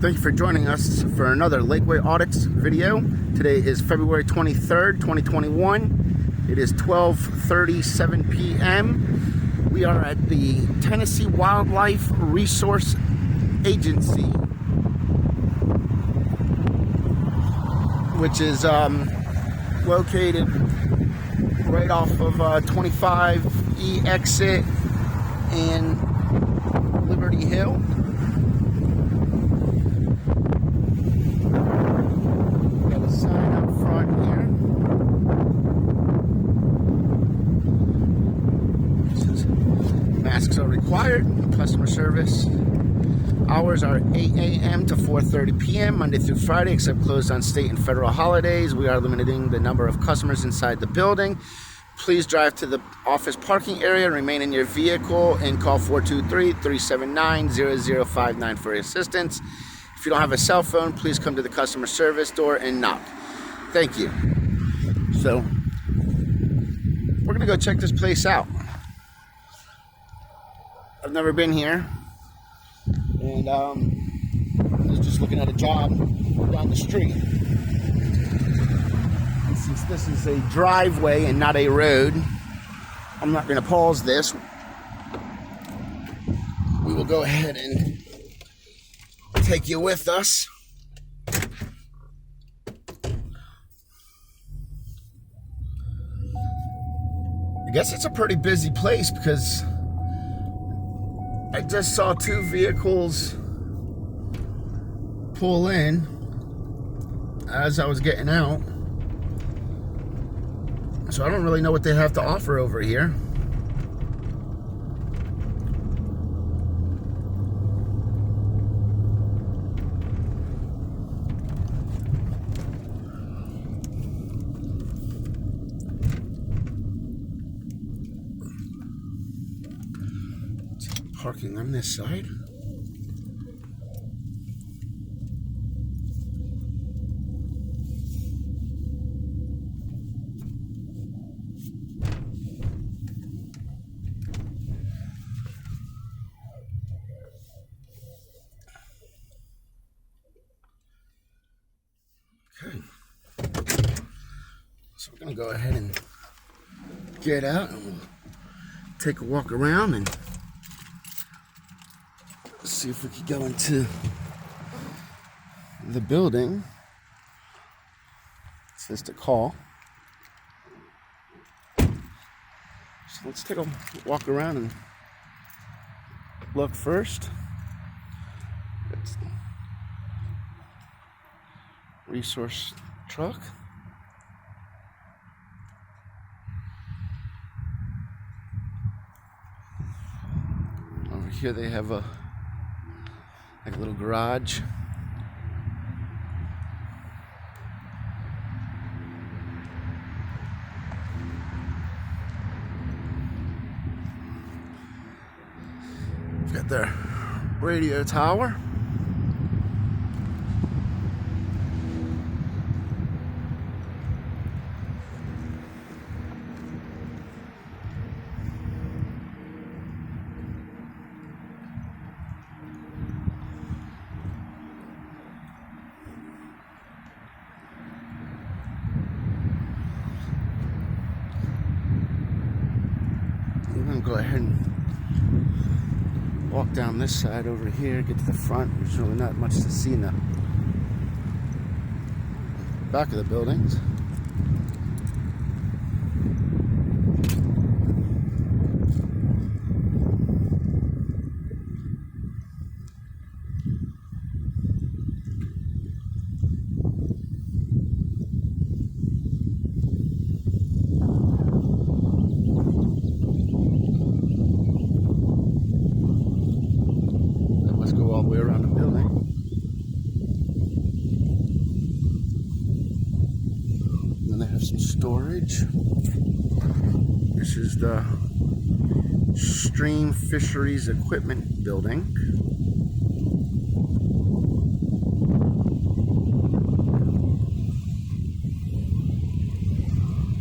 Thank you for joining us for another Lakeway Audits video. Today is February 23rd, 2021. It is 12:37 p.m. We are at the Tennessee Wildlife Resource Agency, which is located right off of 25E exit in Liberty Hill. Got a sign up front here. Says masks are required. Customer service hours are 8 a.m. to 4:30 p.m. Monday through Friday, except closed on state and federal holidays. We are limiting the number of customers inside the building. Please drive to the office parking area and remain in your vehicle and call 423-379-0059 for assistance. If you don't have a cell phone, please come to the customer service door and knock. Thank you. So, we're going to go check this place out. I've never been here. And I was just looking at a job down the street. Since this is a driveway and not a road, I'm not going to pause this. We will go ahead and take you with us. I guess it's a pretty busy place because I just saw two vehicles pull in as I was getting out. So I don't really know what they have to offer over here. Parking on this side. Okay, so we're going to go ahead and get out and we'll take a walk around and see if we can go into the building. It says to call. So let's take a walk around and look first. It's resource truck. Over here they have a little garage. We've got their radio tower. We're going to go ahead and walk down this side over here, get to the front. There's really not much to see in the back of the buildings. All the way around the building. And then they have some storage. This is the Stream Fisheries Equipment Building.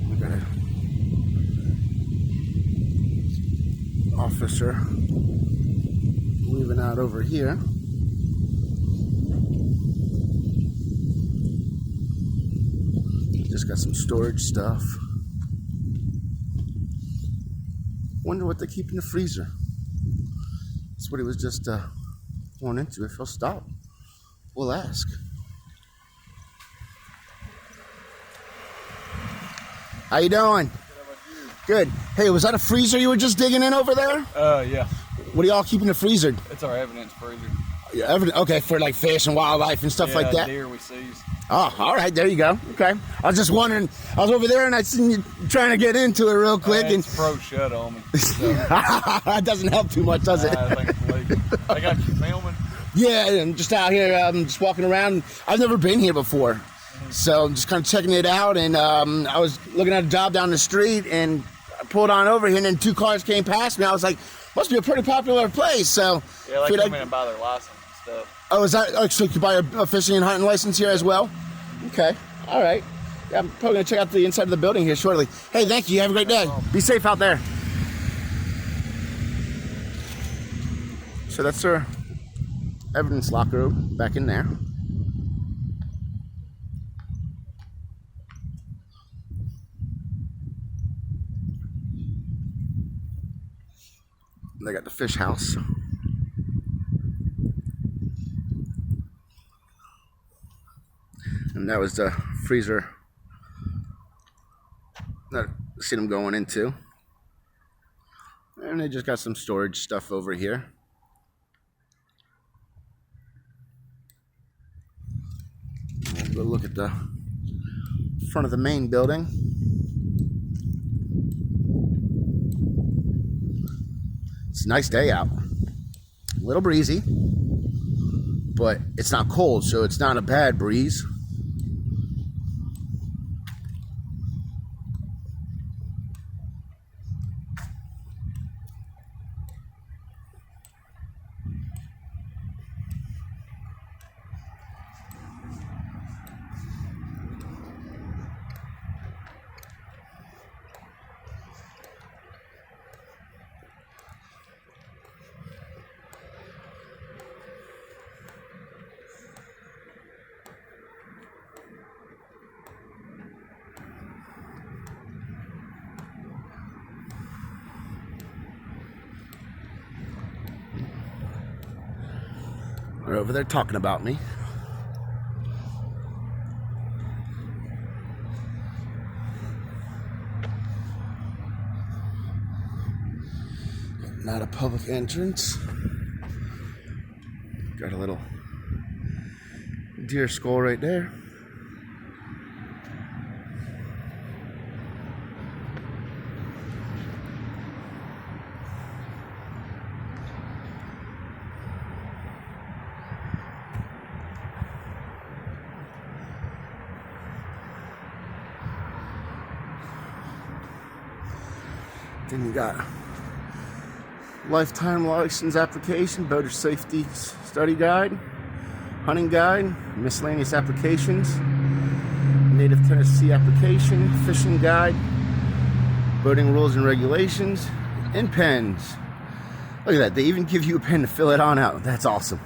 We got an officer leaving out over here. just got some storage stuff. Wonder what they keep in the freezer. That's what he was just going into. If he'll stop, we'll ask. How you doing? Good. Hey, was that a freezer you were just digging in over there? Yeah. What do y'all keep in the freezer? It's our evidence freezer. Yeah, evidence. Okay, for like fish and wildlife and stuff like that. Deer we seize. Oh, all right. There you go. Okay. I was just wondering. I was over there and I seen you trying to get into it real quick. It's pro shut on me. So. That doesn't help too much, does it? I think it's legal. I got you filming. Yeah, I'm just out here. Just walking around. I've never been here before, so I'm just kind of checking it out. And I was looking at a job down the street and I pulled on over here, and then 2 cars came past me. I was like, must be a pretty popular place. So yeah, they come in and buy their license and stuff. Oh, is that so? You can buy a fishing and hunting license here as well? Okay, all right. Yeah, I'm probably gonna check out the inside of the building here shortly. Hey, thank you. Have a great day. Be safe out there. So that's our evidence locker back in there. They got the fish house. And that was the freezer that I see them going into. And they just got some storage stuff over here. We'll go look at the front of the main building. It's a nice day out. A little breezy, but it's not cold, so it's not a bad breeze. They're over there talking about me. Not a public entrance. Got a little deer skull right there. Then you got lifetime license application, boater safety study guide, hunting guide, miscellaneous applications, native Tennessee application, fishing guide, boating rules and regulations, and pens. Look at that. They even give you a pen to fill it on out. That's awesome.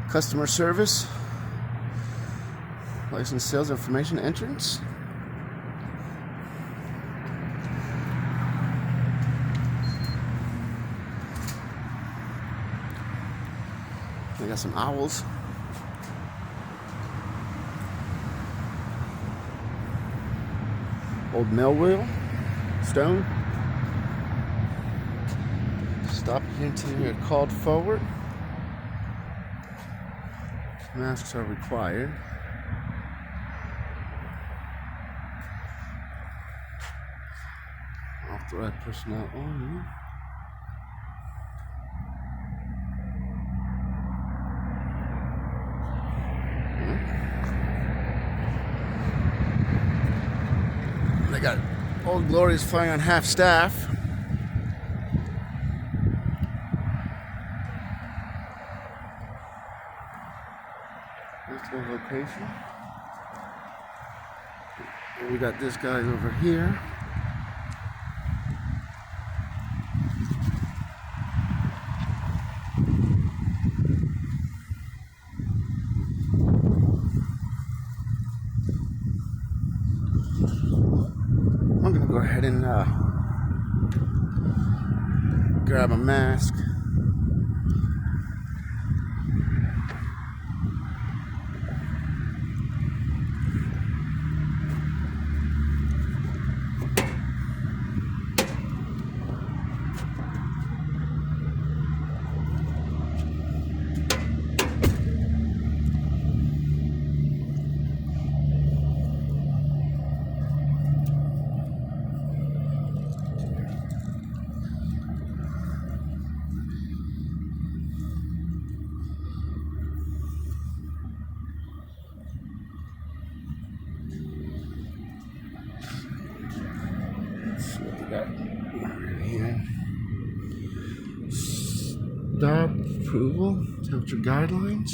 Customer service, license sales information entrance. They got some owls. Old mill wheel, stone. Stop here until you're called forward. Masks are required. Authorized personnel only. They got Old Glory's flying on half staff. This little location. And we got this guy over here. grab a mask. Stop approval, temperature guidelines.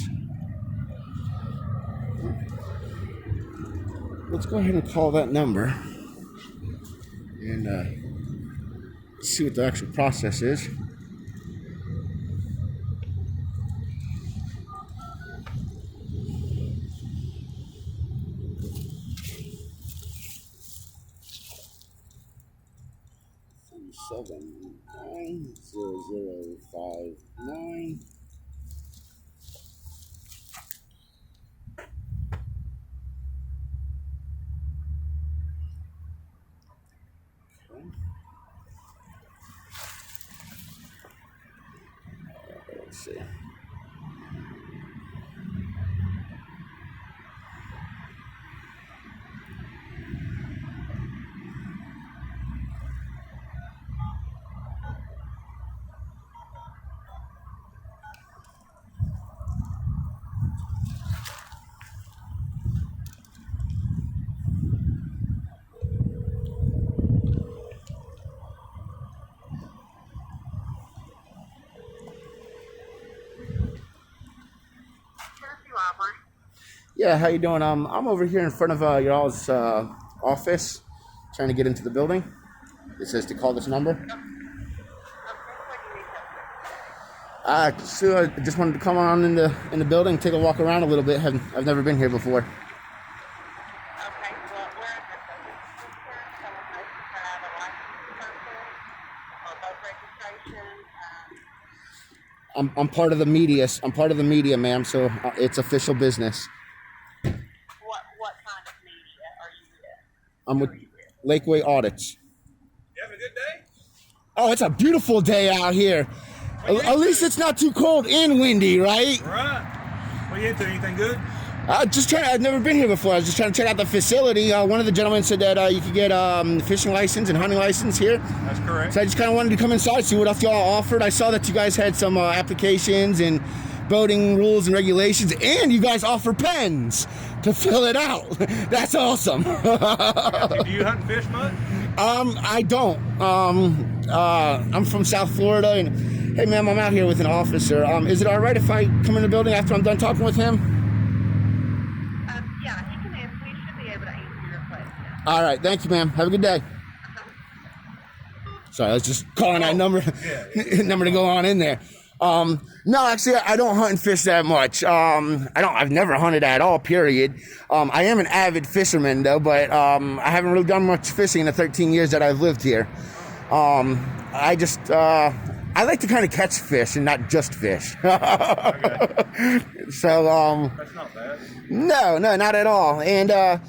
Let's go ahead and call that number and see what the actual process is. Seven 90059. Let's see. Yeah, how you doing? I'm over here in front of y'all's office, trying to get into the building. It says to call this number. So I just wanted to come on in the building, take a walk around a little bit. I've never been here before. Okay, well, we're at the center. Someone has to have a license person or boat registration. I'm part of the media. I'm part of the media, ma'am. So it's official business. What kind of media are you with? I'm with Lakeway Audits. You having a good day? Oh, it's a beautiful day out here. At least it's not too cold and windy, right? Right. What are you into? Anything good? I've never been here before. I was just trying to check out the facility. One of the gentlemen said that you could get fishing license and hunting license here. That's correct. So I just kind of wanted to come inside, see what else y'all offered. I saw that you guys had some applications and boating rules and regulations, and you guys offer pens to fill it out. That's awesome. Do you hunt and fish much? I don't. I'm from South Florida, and hey, ma'am, I'm out here with an officer. Is it all right if I come in the building after I'm done talking with him? Yeah, he can answer. He should be able to answer your question. All right, thank you, ma'am. Have a good day. Sorry, I was just calling that number, number to go on in there. No, actually, I don't hunt and fish that much. I've never hunted at all, period. I am an avid fisherman though, but, I haven't really done much fishing in the 13 years that I've lived here. I like to kind of catch fish and not just fish. Okay. So, That's not bad. no, not at all. And, I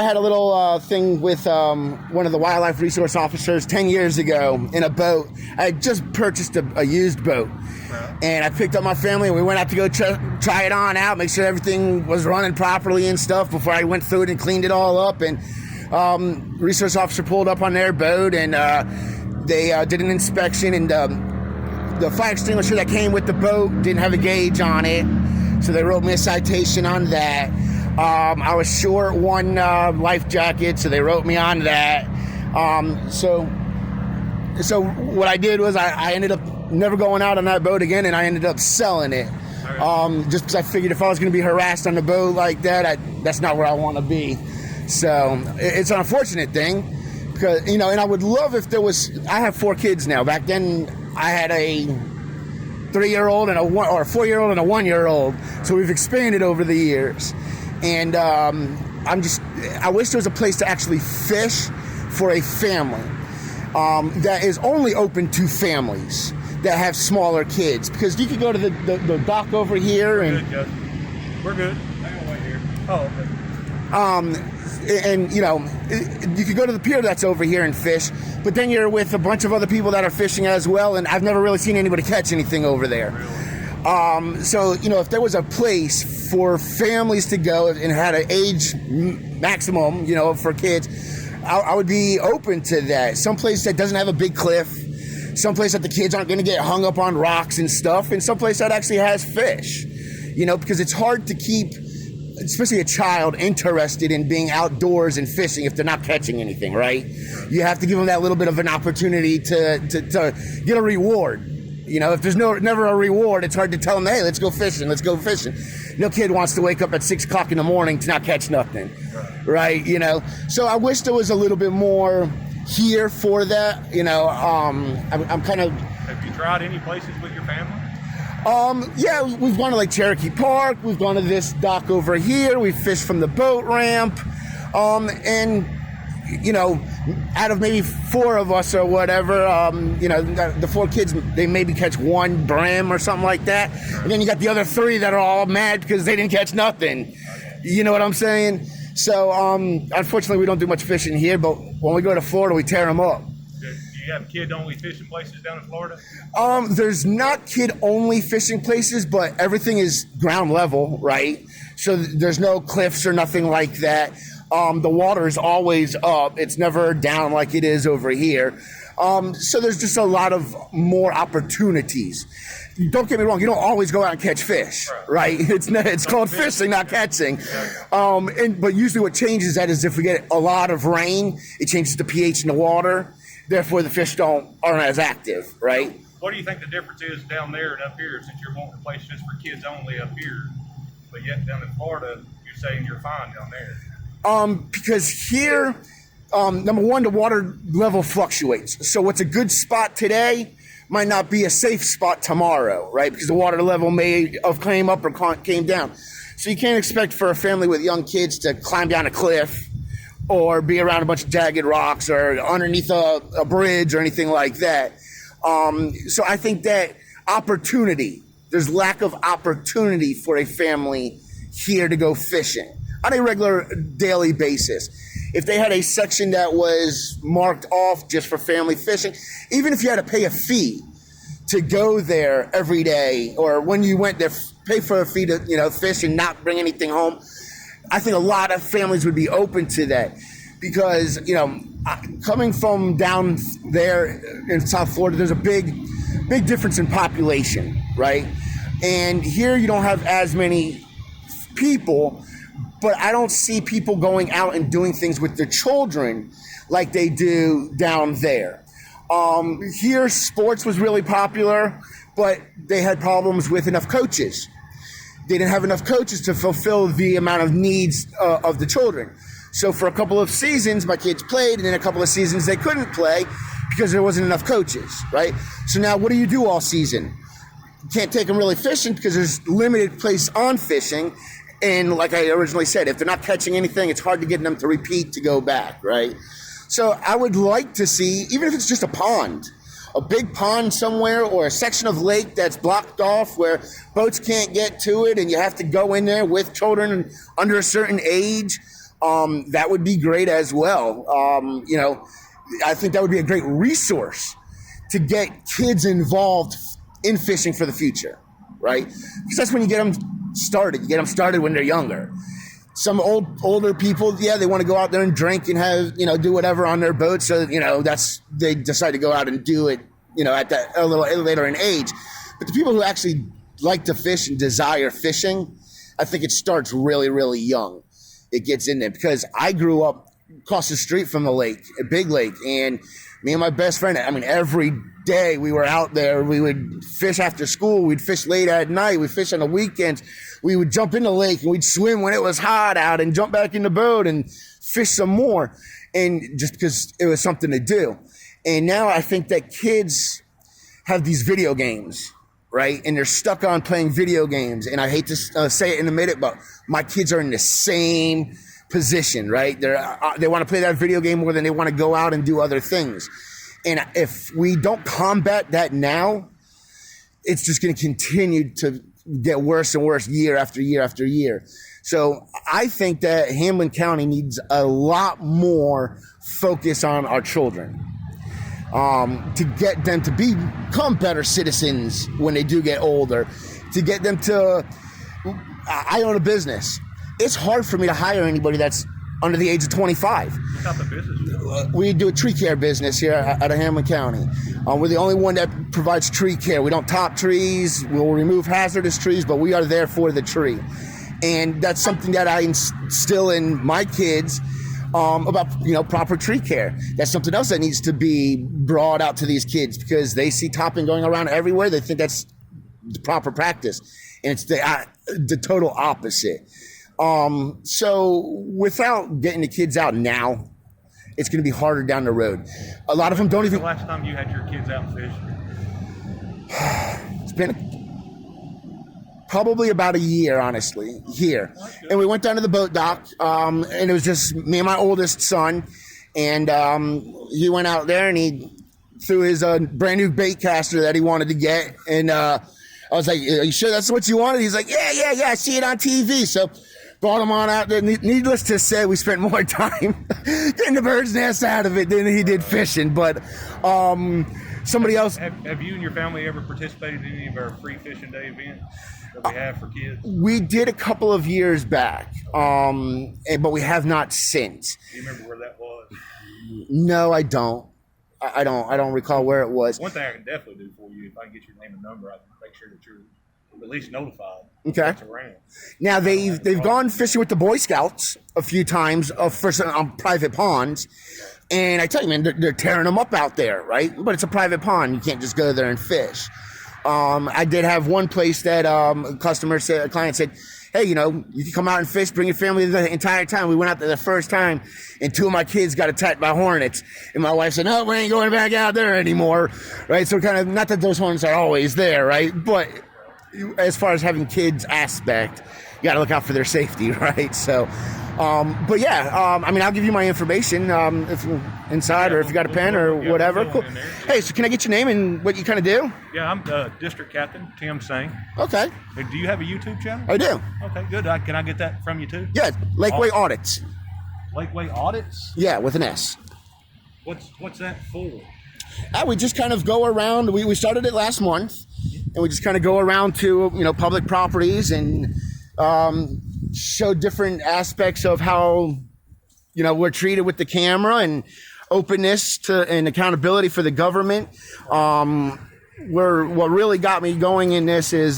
had a little thing with one of the wildlife resource officers 10 years ago in a boat. I had just purchased a used boat. Right. And I picked up my family and we went out to go try it on out, make sure everything was running properly and stuff before I went through it and cleaned it all up. And resource officer pulled up on their boat and they did an inspection, and the fire extinguisher that came with the boat didn't have a gauge on it. So they wrote me a citation on that. I was short one life jacket, so they wrote me on that. So what I did was I ended up never going out on that boat again, and I ended up selling it. Just because I figured if I was going to be harassed on the boat like that, that's not where I want to be. So it's an unfortunate thing, because and I would love if there was. I have 4 kids now. Back then, I had a 3-year-old and a 4-year-old and a 1-year-old. So we've expanded over the years. And I wish there was a place to actually fish for a family that is only open to families that have smaller kids, because you could go to the dock over here We're good, Justin. We're good. I'm gonna wait here. Oh, okay. and you could go to the pier that's over here and fish, but then you're with a bunch of other people that are fishing as well, and I've never really seen anybody catch anything over there. So if there was a place for families to go and had an age maximum, for kids, I would be open to that. Some place that doesn't have a big cliff, some place that the kids aren't going to get hung up on rocks and stuff, and some place that actually has fish, because it's hard to keep, especially a child, interested in being outdoors and fishing if they're not catching anything, right? You have to give them that little bit of an opportunity to get a reward. If there's never a reward, it's hard to tell them, hey, let's go fishing. No kid wants to wake up at 6 o'clock in the morning to not catch nothing, right? So I wish there was a little bit more here for that. I'm kind of... Have you tried any places with your family? Yeah, we've gone to like Cherokee Park. We've gone to this dock over here. We've fished from the boat ramp. And out of maybe 4 of us or whatever, the 4 kids, they maybe catch 1 brim or something like that. And then you got the other 3 that are all mad because they didn't catch nothing. You know what I'm saying? So, unfortunately, we don't do much fishing here, but when we go to Florida, we tear them up. Do you have kid-only fishing places down in Florida? There's not kid-only fishing places, but everything is ground level, right? So there's no cliffs or nothing like that. The water is always up. It's never down like it is over here. So there's just a lot of more opportunities. Don't get me wrong, you don't always go out and catch fish, right? It's called fishing, not catching. But usually what changes that is if we get a lot of rain, it changes the pH in the water. Therefore, the fish aren't as active, right? What do you think the difference is down there and up here, since you're wanting a place just for kids only up here, but yet down in Florida, you're saying you're fine down there? Because here, number one, the water level fluctuates. So what's a good spot today might not be a safe spot tomorrow, right? Because the water level may have came up or came down. So you can't expect for a family with young kids to climb down a cliff or be around a bunch of jagged rocks or underneath a bridge or anything like that. So I think that there's lack of opportunity for a family here to go fishing on a regular daily basis. If they had a section that was marked off just for family fishing, even if you had to pay a fee to go there every day, or when you went there, pay for a fee to fish and not bring anything home, I think a lot of families would be open to that. Because, coming from down there in South Florida, there's a big difference in population, right? And here you don't have as many people, but I don't see people going out and doing things with their children like they do down there. Here, sports was really popular, but they had problems with enough coaches. They didn't have enough coaches to fulfill the amount of needs of the children. So for a couple of seasons, my kids played, and then a couple of seasons they couldn't play because there wasn't enough coaches, right? So now what do you do all season? You can't take them really fishing because there's limited place on fishing. And like I originally said, if they're not catching anything, it's hard to get them to repeat to go back, right? So I would like to see, even if it's just a big pond somewhere or a section of lake that's blocked off where boats can't get to it and you have to go in there with children under a certain age, that would be great as well. I think that would be a great resource to get kids involved in fishing for the future, right? Because that's when you get them started. You get them started when they're younger. Some older people, they want to go out there and drink and have, do whatever on their boat. So, they decide to go out and do it, at that a little later in age. But the people who actually like to fish and desire fishing, I think it starts really, really young. It gets in there because I grew up across the street from the lake, a big lake, and me and my best friend, every day we were out there. We would fish after school. We'd fish late at night. We'd fish on the weekends. We would jump in the lake and we'd swim when it was hot out and jump back in the boat and fish some more. And just because it was something to do. And now I think that kids have these video games, right? And they're stuck on playing video games. And I hate to say it in a minute, but my kids are in the same position, right? They want to play that video game more than they want to go out and do other things. And if we don't combat that now, it's just going to continue to get worse and worse year after year after year. So I think that Hamlin County needs a lot more focus on our children, to get them to become better citizens when they do get older, to get them to, I own a business. It's hard for me to hire anybody that's under the age of 25. What type of business? We do a tree care business here out of Hamlin County. We're the only one that provides tree care. We don't top trees. We'll remove hazardous trees, but we are there for the tree. And that's something that I instill in my kids, about, proper tree care. That's something else that needs to be brought out to these kids, because they see topping going around everywhere. They think that's the proper practice. And it's the total opposite. So without getting the kids out now, it's going to be harder down the road. A lot of them don't even. The last time you had your kids out fishing? It's been probably about a year, honestly, here. And we went down to the boat dock, and it was just me and my oldest son. And he went out there and he threw his brand new bait caster that he wanted to get. And I was like, "Are you sure that's what you wanted?" He's like, yeah, I see it on TV. So brought him on out there. Needless to say, we spent more time getting the bird's nest out of it than he did fishing. But somebody else. Have you and your family ever participated in any of our free fishing day events that we have for kids? We did a couple of years back, but we have not since. Do you remember where that was? No, I don't. I don't recall where it was. One thing I can definitely do for you, if I can get your name and number, I can make sure that you're at least notified. Okay. That's around. Now they've gone fishing with the Boy Scouts a few times on private ponds, and I tell you, man, they're tearing them up out there, right? But it's a private pond; you can't just go there and fish. I did have one place that a client said, "Hey, you can come out and fish, bring your family the entire time." We went out there the first time, and two of my kids got attacked by hornets. And my wife said, "No, we ain't going back out there anymore," right? So kind of, not that those hornets are always there, right? But as far as having kids aspect, you got to look out for their safety, right? So, but yeah, I'll give you my information if you're inside, or if you got a pen or whatever. Cool. Hey, so can I get your name and what you kind of do? Yeah, I'm District Captain Tim Singh. Okay. Hey, do you have a YouTube channel? I do. Okay, good. Can I get that from you too? Yeah, Lakeway Audits. Lakeway Audits? Yeah, with an S. What's that for? We just kind of go around. We started it last month, and we just kind of go around to public properties and show different aspects of how we're treated with the camera, and openness to and accountability for the government. What really got me going in this is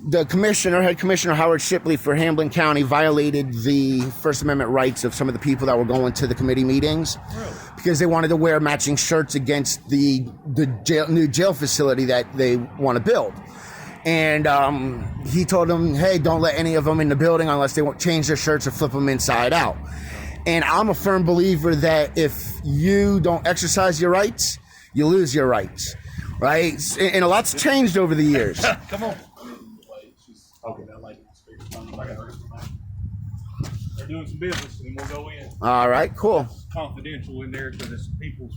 the head commissioner Howard Shipley for Hamlin County violated the First Amendment rights of some of the people that were going to the committee meetings, because they wanted to wear matching shirts against the new jail facility that they want to build. And he told them, "Hey, don't let any of them in the building unless they won't change their shirts or flip them inside out." And I'm a firm believer that if you don't exercise your rights, you lose your rights, right? And a lot's changed over the years. Come on. Okay. They're doing some business, and we'll go in. All right, cool. Confidential in there, because it's people's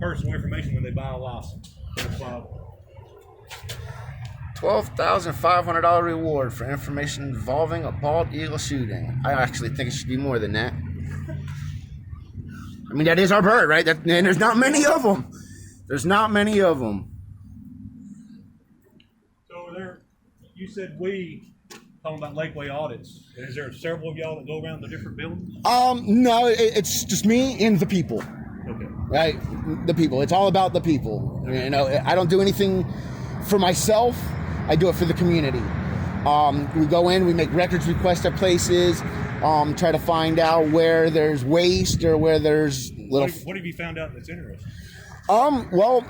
personal information when they buy a license. $12,500 reward for information involving a bald eagle shooting. I actually think it should be more than that. That is our bird, right? And there's not many of them. There's not many of them. So over there, you said talking about Lakeway Audits. Is there several of y'all that go around the different buildings? No, it's just me and the people. Okay. Right? The people. It's all about the people. I don't do anything for myself. I do it for the community. We go in, we make records requests at places, try to find out where there's waste or where there's little. What have you found out that's interesting? Well,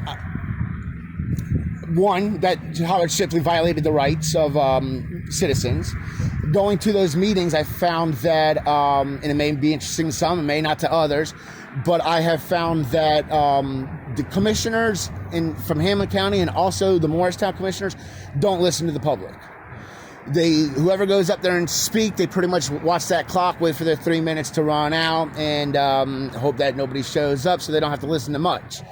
one, that Howard Shipley violated the rights of citizens. Going to those meetings, I found that, and it may be interesting to some, it may not to others, but I have found that the commissioners from Hamlin County and also the Morristown commissioners don't listen to the public. whoever goes up there and speak, they pretty much watch that clock, wait for their 3 minutes to run out, and hope that nobody shows up so they don't have to listen to much,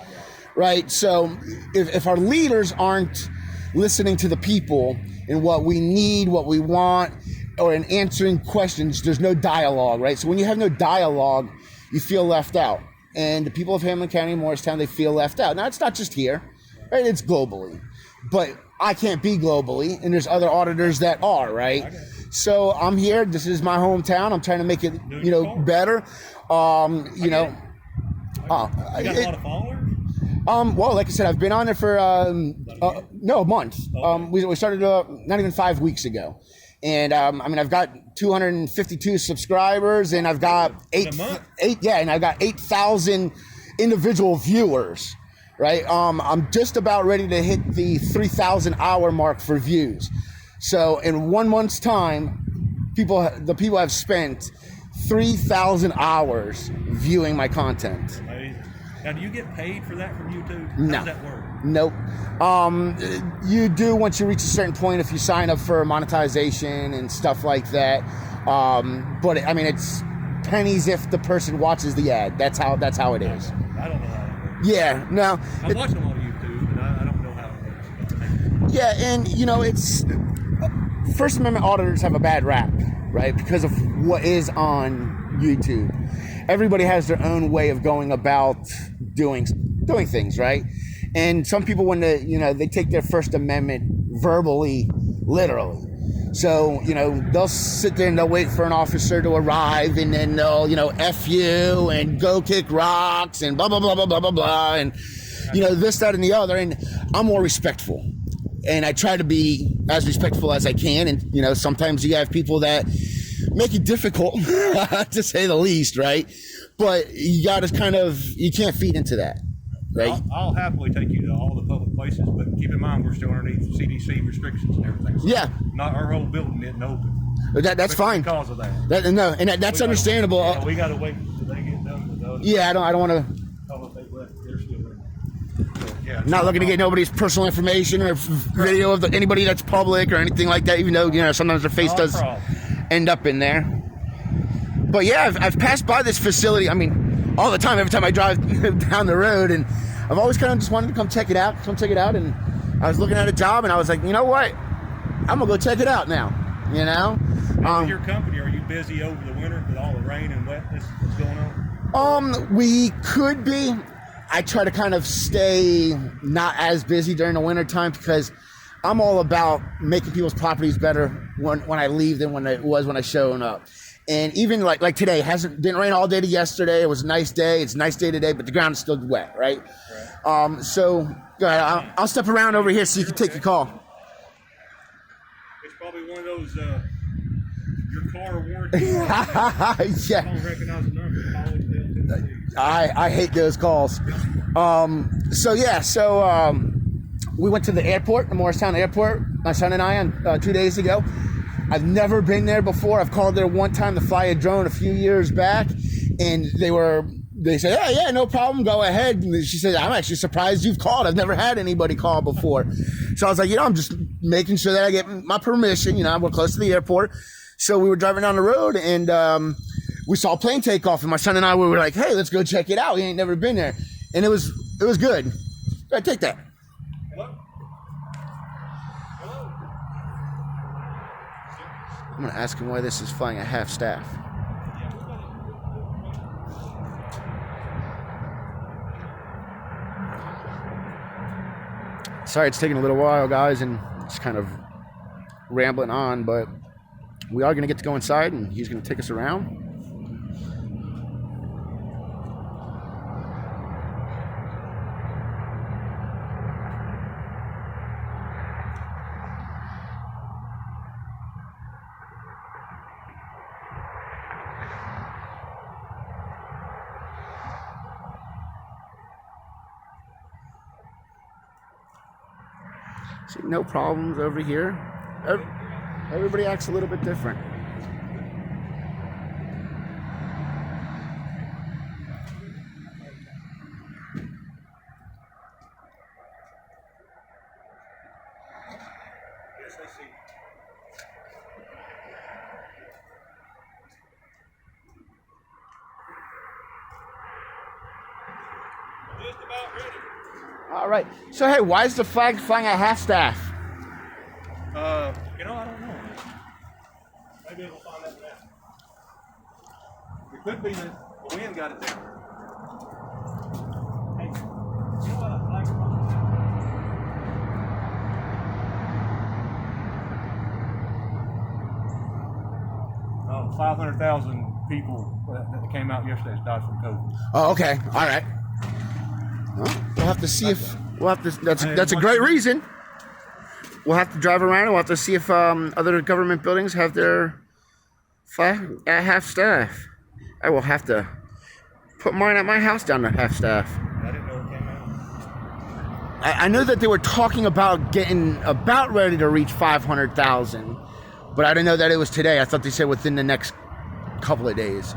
right? So if our leaders aren't listening to the people and what we need, what we want, or in answering questions, there's no dialogue, right? So when you have no dialogue, you feel left out. And the people of Hamilton County, Morristown, they feel left out. Now, it's not just here, right? It's globally. But I can't be globally, and there's other auditors that are, right? So I'm here. This is my hometown. I'm trying to make it, better. You got a lot of followers? Well, like I said, I've been on there for a month. We started not even 5 weeks ago. And I've got 252 subscribers, and I've got and I've got 8,000 individual viewers, right? I'm just about ready to hit the 3,000 hour mark for views. So in 1 month's time, the people have spent 3,000 hours viewing my content. Amazing. Now, do you get paid for that from YouTube? How No. does that work? Nope. You do once you reach a certain point if you sign up for monetization and stuff like that. But it's pennies if the person watches the ad. That's how it is. I don't know how that works. Yeah. No. I'm watching a lot of YouTube, but I don't know how it works. Yeah, and it's First Amendment auditors have a bad rap, right? Because of what is on YouTube. Everybody has their own way of going about doing things, right? And some people, when they take their First Amendment verbally, literally. So, they'll sit there and they'll wait for an officer to arrive, and then they'll, F you and go kick rocks and blah, blah, blah, blah, blah, blah, blah, and, this, that, and the other. And I'm more respectful. And I try to be as respectful as I can. And, sometimes you have people that make it difficult, to say the least, right? But you got to you can't feed into that, right? I'll happily take you to all the public places, but keep in mind we're still underneath CDC restrictions and everything. So Yeah. Not our whole building isn't open. That's fine. Because of that. That's understandable. We got to wait until they get done with those. Yeah, I don't want to. They're still there. So, yeah, Not looking to get nobody's personal information or video of anybody that's public or anything like that, even though, sometimes their face does end up in there. But yeah, I've passed by this facility, all the time, every time I drive down the road, and I've always kind of just wanted to come check it out, and I was looking at a job, and I was like, you know what? I'm going to go check it out now, With your company, are you busy over the winter with all the rain and wetness that's going on? We could be. I try to kind of stay not as busy during the winter time because I'm all about making people's properties better when I leave than when it was when I showed up. And even like today, didn't rain all day to yesterday. It was a nice day. It's a nice day today, but the ground is still wet, right? So go ahead. I'll step around over here so you can take your call. It's probably one of those your car warranty. Yeah. I don't recognize the number. I hate those calls. We went to the airport, the Morristown airport, my son and I, on 2 days ago. I've never been there before. I've called there one time to fly a drone a few years back, and they said, yeah, no problem, go ahead. And she said, I'm actually surprised you've called. I've never had anybody call before. So I was like, I'm just making sure that I get my permission. We're close to the airport. So we were driving down the road, and we saw a plane take off, and my son and I were like, hey, let's go check it out. We ain't never been there. And it was good. Go ahead, take that. I'm going to ask him why this is flying at half staff. Sorry it's taking a little while, guys, and just kind of rambling on, but we are going to get to go inside, and he's going to take us around. See, no problems over here. Everybody acts a little bit different. Yes, I see. Just about ready. All right. So, hey, why is the flag flying at half-staff? I don't know. Maybe we'll find that out. It could be that the wind got it down. Hey, you know what I like about that? 500,000 people that came out yesterday died from COVID. Oh, okay. All right. Well, we'll have to see if that's a great reason. We'll have to drive around and we'll have to see if other government buildings have their flag at half staff. I will have to put mine at my house down to half staff. I didn't know it came out. I know that they were talking about getting about ready to reach 500,000, but I didn't know that it was today. I thought they said within the next couple of days.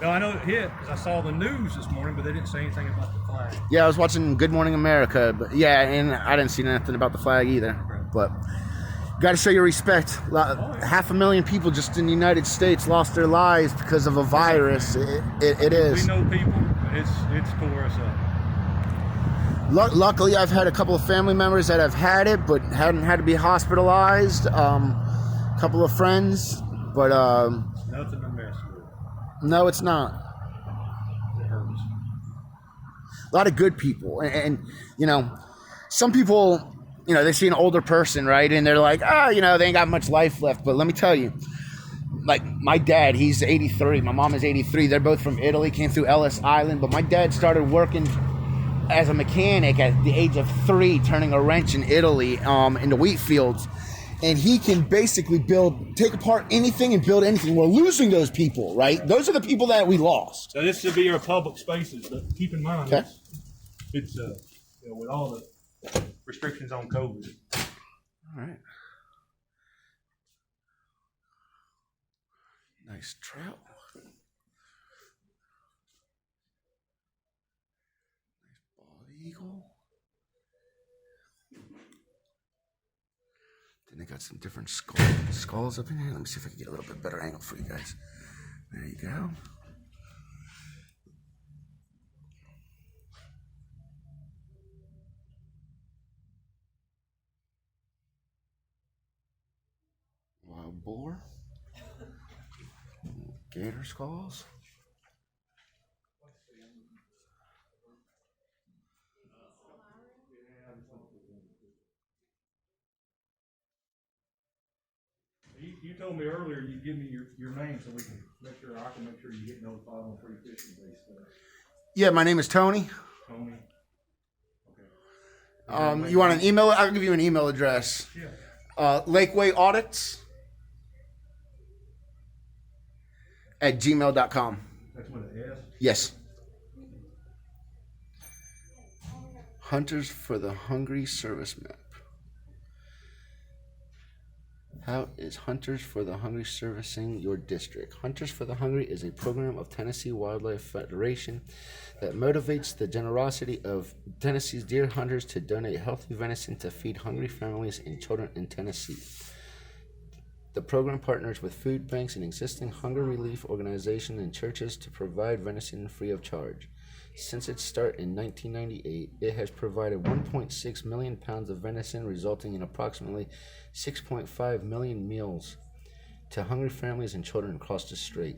No, I know it hit because I saw the news this morning, but they didn't say anything about the flag. Yeah, I was watching Good Morning America, but yeah, and I didn't see nothing about the flag either. But got to show your respect. 500,000 people just in the United States lost their lives because of a virus. It is. We know people, but it's tore us up. Luckily, I've had a couple of family members that have had it, but hadn't had to be hospitalized. A couple of friends, but Nothing to mess with. no, it's not. It hurts. A lot of good people, and you know, some people, you know, they see an older person, right, and they're like, you know, they ain't got much life left. But let me tell you, like my dad, he's 83, my mom is 83. They're both from Italy, came through Ellis Island, but my dad started working as a mechanic at the age of 3, turning a wrench in Italy, in the wheat fields. And he can basically take apart anything and build anything. We're losing those people, right? Those are the people that we lost. So this should be our public spaces, but keep in mind, Okay. it's you know, with all the restrictions on COVID. All right. Nice trout. Nice bald eagle. Then they got some different skulls up in here. Let me see if I can get a little bit better angle for you guys. There you go. Wild boar. Gator skulls. You told me earlier you'd give me your name so we can make sure I can make sure you get notified on free fishing days. Yeah, my name is Tony. Tony. Okay. You want an email? I'll give you an email address. Yeah. Lakeway Audits at gmail.com. That's what it is. Yes. Hunters for the Hungry service map. How is Hunters for the Hungry servicing your district? Hunters for the Hungry is a program of Tennessee Wildlife Federation that motivates the generosity of Tennessee's deer hunters to donate healthy venison to feed hungry families and children in Tennessee. The program partners with food banks and existing hunger relief organizations and churches to provide venison free of charge. Since its start in 1998, it has provided 1.6 million pounds of venison, resulting in approximately 6.5 million meals to hungry families and children across the state.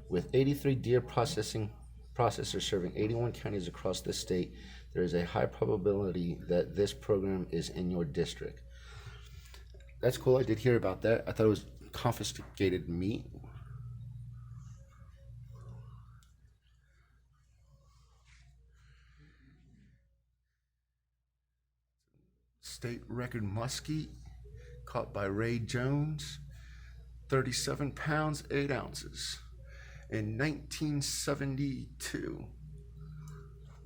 With 83 deer processors serving 81 counties across the state, there is a high probability that this program is in your district. That's cool. I did hear about that. I thought it was confiscated meat. State record muskie caught by Ray Jones, 37 pounds, 8 ounces in 1972.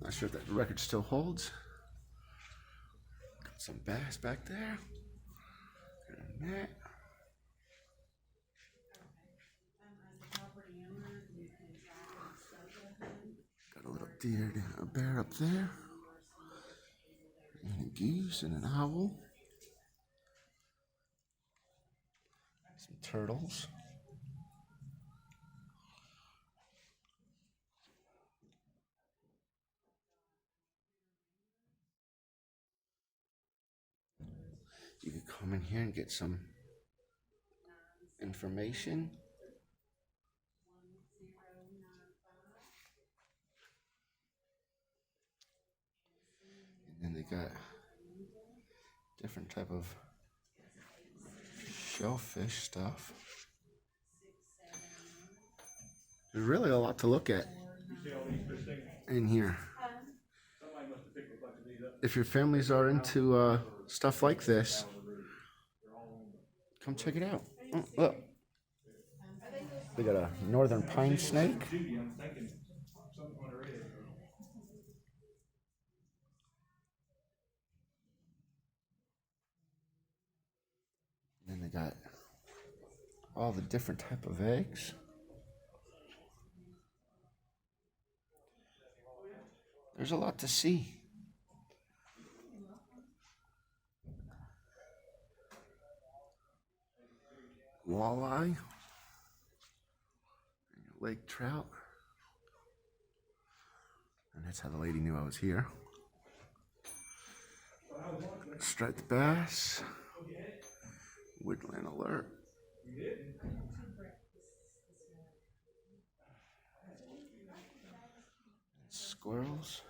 Not sure if that record still holds. Got some bass back there. And that. Got a little deer, a bear up there. And a goose and an owl. Some turtles. come in here and get some information. And then they got different type of shellfish stuff. There's really a lot to look at in here. If your families are into stuff like this, come check it out. Oh, look. They got a northern pine snake. And then they got all the different type of eggs. There's a lot to see. Walleye, lake trout, and that's how the lady knew I was here. Striped bass, woodland alert. Squirrels.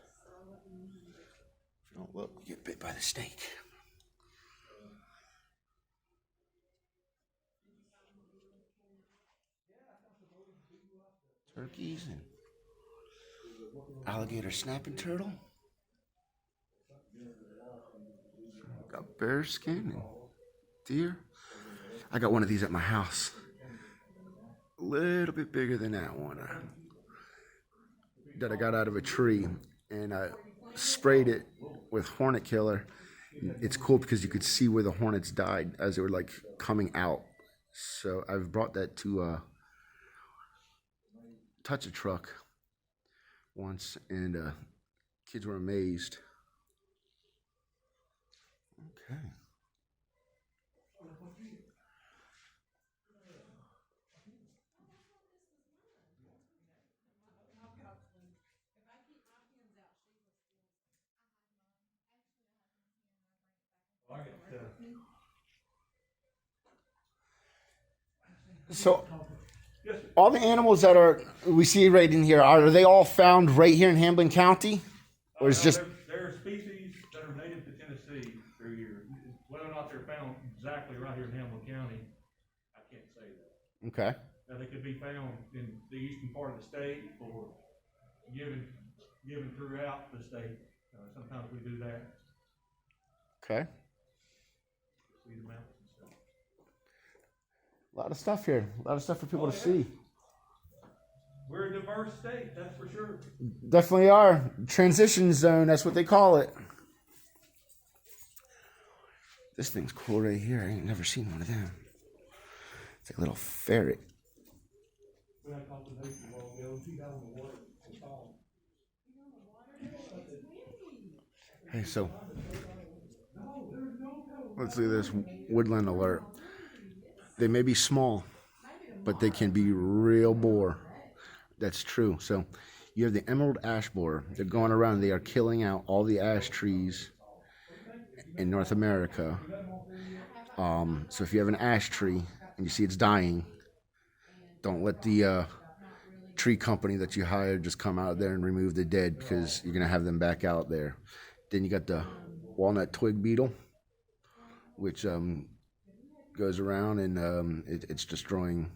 If you don't look, you get bit by the snake. Turkeys and alligator snapping turtle. Got bear skin and deer. I got one of these at my house. A little bit bigger than that one that I got out of a tree, and I sprayed it with hornet killer. It's cool because you could see where the hornets died as they were like coming out. So I've brought that to touch a truck once, and kids were amazed. Okay. So all the animals that we see right in here, are they all found right here in Hamblin County? Or is just there are species that are native to Tennessee through here. Whether or not they're found exactly right here in Hamilton County, I can't say that. okay. Now they could be found in the eastern part of the state or given throughout the state. Sometimes we do that. Okay. See the mountains and stuff. A lot of stuff here. A lot of stuff for people to see. We're a diverse state, that's for sure. Definitely are. Transition zone, that's what they call it. This thing's cool right here. I ain't never seen one of them. It's like a little ferret. Hey, so let's do this woodland alert. They may be small, but they can be real boar. That's true. So you have the emerald ash borer. They're going around. They are killing out all the ash trees in North America. So if you have an ash tree and you see it's dying, don't let the tree company that you hired just come out there and remove the dead, because you're going to have them back out there. Then you got the walnut twig beetle, which goes around and it's destroying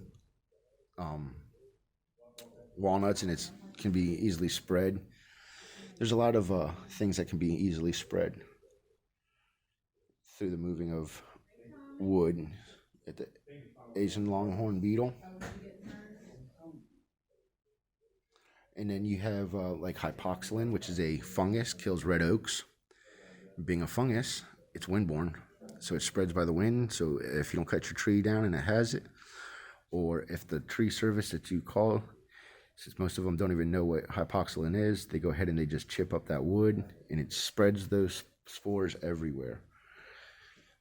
walnuts, and it can be easily spread. There's a lot of things that can be easily spread through the moving of wood. At the Asian longhorn beetle, and then you have like hypoxylin, which is a fungus, kills red oaks. Being a fungus, it's windborne, so it spreads by the wind. So if you don't cut your tree down and it has it, or if the tree service that you call, since most of them don't even know what hypoxylin is, they go ahead and they just chip up that wood, and it spreads those spores everywhere.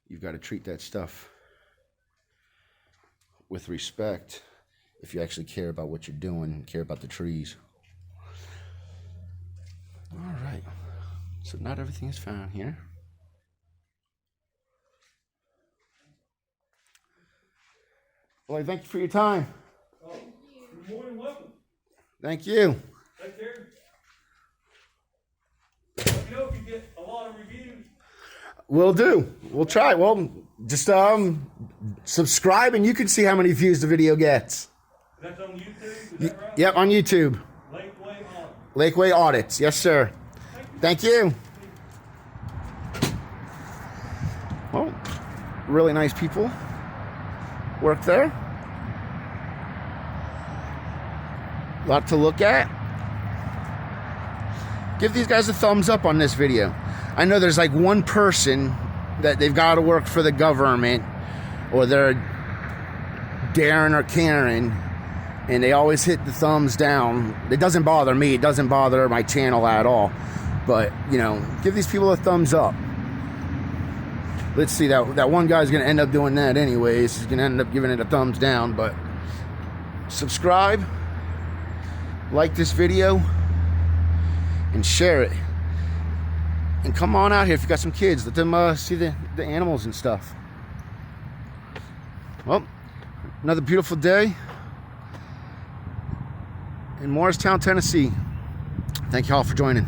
You've got to treat that stuff with respect if you actually care about what you're doing, care about the trees. All right, so not everything is found here. Well, thank you for your time. Oh, you're more than welcome. Thank you. Take care. Let me know if you get a lot of reviews. We'll do. We'll try. Well, just subscribe and you can see how many views the video gets. That's on YouTube, is that right? Yep, on YouTube. Lakeway on. Lakeway Audits. Yes, sir. Thank you. Well, really nice people work there. A lot to look at. Give these guys a thumbs up on this video. I know there's like one person that they've got to work for the government, or they're Darren or Karen, and they always hit the thumbs down. It doesn't bother me. It doesn't bother my channel at all. But, you know, give these people a thumbs up. Let's see, that one guy's going to end up doing that anyways. He's going to end up giving it a thumbs down. But subscribe, like this video, and share it. And come on out here if you got some kids. Let them see the animals and stuff. Well, another beautiful day in Morristown, Tennessee. Thank you all for joining.